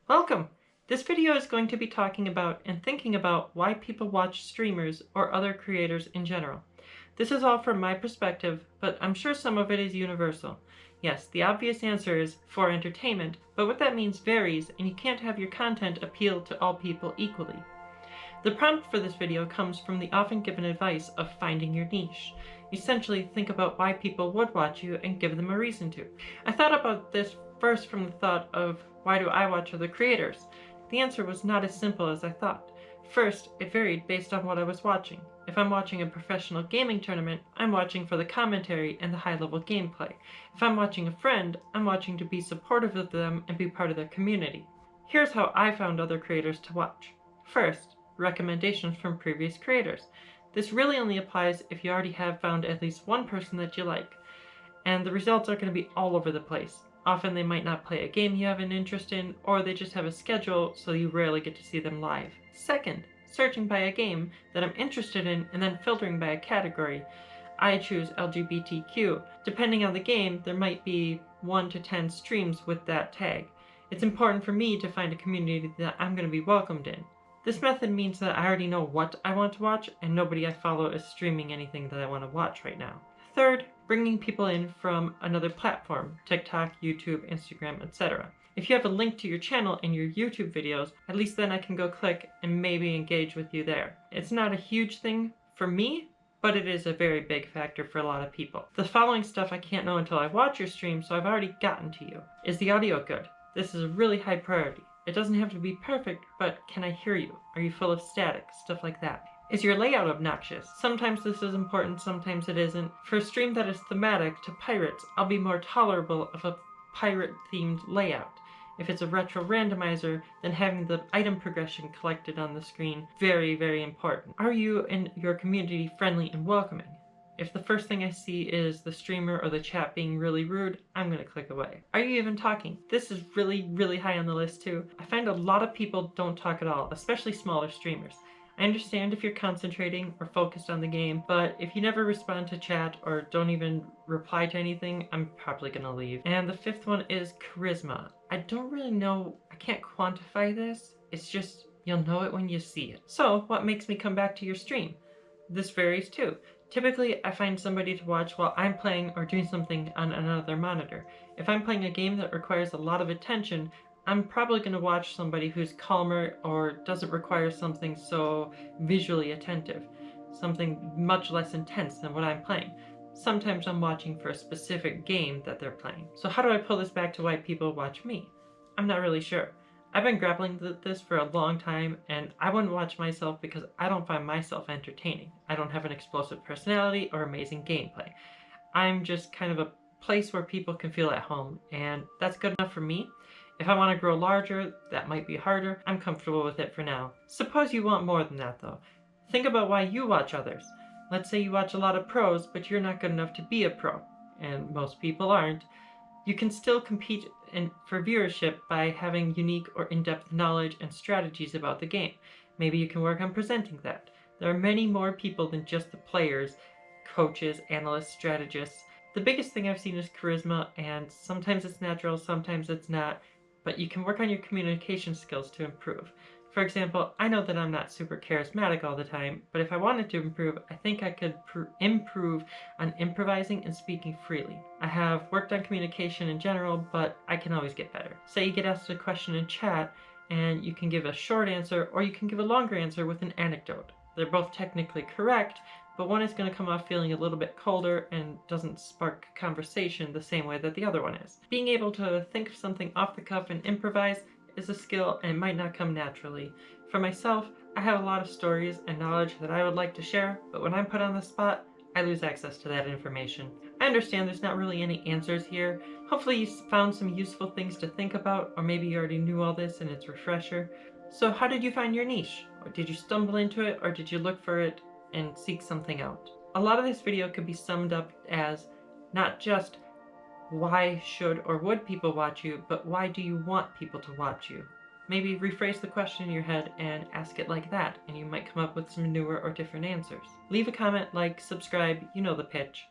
Welcome! This video is going to be talking about and thinking about why people watch streamers or other creators in general. This is all from my perspective, but I'm sure some of it is universal. Yes, the obvious answer is for entertainment, but what that means varies, and you can't have your content appeal to all people equally. The prompt for this video comes from the often given advice of finding your niche. Essentially, think about why people would watch you and give them a reason to. I thought about this first from the thought of why do I watch other creators? The answer was not as simple as I thought. First, it varied based on what I was watching. If I'm watching a professional gaming tournament, I'm watching for the commentary and the high-level gameplay. If I'm watching a friend, I'm watching to be supportive of them and be part of their community. Here's how I found other creators to watch. First, recommendations from previous creators. This really only applies if you already have found at least one person that you like, and the results are going to be all over the place. Often they might not play a game you have an interest in, or they just have a schedule so you rarely get to see them live. Second, searching by a game that I'm interested in and then filtering by a category. I choose LGBTQ. Depending on the game, there might be 1 to 10 streams with that tag. It's important for me to find a community that I'm going to be welcomed in. This method means that I already know what I want to watch and nobody I follow is streaming anything that I want to watch right now. Third, bringing people in from another platform, TikTok, YouTube, Instagram, etc. If you have a link to your channel in your YouTube videos, at least then I can go click and maybe engage with you there. It's not a huge thing for me, but it is a very big factor for a lot of people. The following stuff I can't know until I watch your stream, so I've already gotten to you. Is the audio good? This is a really high priority. It doesn't have to be perfect, but can I hear you? Are you full of static? Stuff like that. Is your layout obnoxious? Sometimes this is important, sometimes it isn't. For a stream that is thematic to pirates, I'll be more tolerable of a pirate-themed layout. If it's a retro randomizer, then having the item progression collected on the screen, very, very important. Are you and your community friendly and welcoming? If the first thing I see is the streamer or the chat being really rude, I'm gonna click away. Are you even talking? This is really, really high on the list too. I find a lot of people don't talk at all, especially smaller streamers. I understand if you're concentrating or focused on the game, but if you never respond to chat or don't even reply to anything, I'm probably gonna leave. And the fifth one is charisma. I don't really know, I can't quantify this. It's just, you'll know it when you see it. So what makes me come back to your stream? This varies too. Typically, I find somebody to watch while I'm playing or doing something on another monitor. If I'm playing a game that requires a lot of attention, I'm probably going to watch somebody who's calmer or doesn't require something so visually attentive, something much less intense than what I'm playing. Sometimes I'm watching for a specific game that they're playing. So how do I pull this back to why people watch me? I'm not really sure. I've been grappling with this for a long time, and I wouldn't watch myself because I don't find myself entertaining. I don't have an explosive personality or amazing gameplay. I'm just kind of a place where people can feel at home, and that's good enough for me. If I want to grow larger, that might be harder. I'm comfortable with it for now. Suppose you want more than that though. Think about why you watch others. Let's say you watch a lot of pros, but you're not good enough to be a pro, and most people aren't. You can still compete for viewership by having unique or in-depth knowledge and strategies about the game. Maybe you can work on presenting that. There are many more people than just the players, coaches, analysts, strategists. The biggest thing I've seen is charisma, and sometimes it's natural, sometimes it's not, but you can work on your communication skills to improve. For example, I know that I'm not super charismatic all the time, but if I wanted to improve, I think I could improve on improvising and speaking freely. I have worked on communication in general, but I can always get better. Say you get asked a question in chat, and you can give a short answer, or you can give a longer answer with an anecdote. They're both technically correct, but one is going to come off feeling a little bit colder and doesn't spark conversation the same way that the other one is. Being able to think of something off the cuff and improvise is a skill, and it might not come naturally. For myself, I have a lot of stories and knowledge that I would like to share, but when I'm put on the spot, I lose access to that information. I understand there's not really any answers here. Hopefully you found some useful things to think about, or maybe you already knew all this and it's a refresher. So how did you find your niche? Or did you stumble into it, or did you look for it and seek something out? A lot of this video could be summed up as not just why should or would people watch you, but why do you want people to watch you? Maybe rephrase the question in your head and ask it like that, and you might come up with some newer or different answers. Leave a comment, like, subscribe, you know the pitch.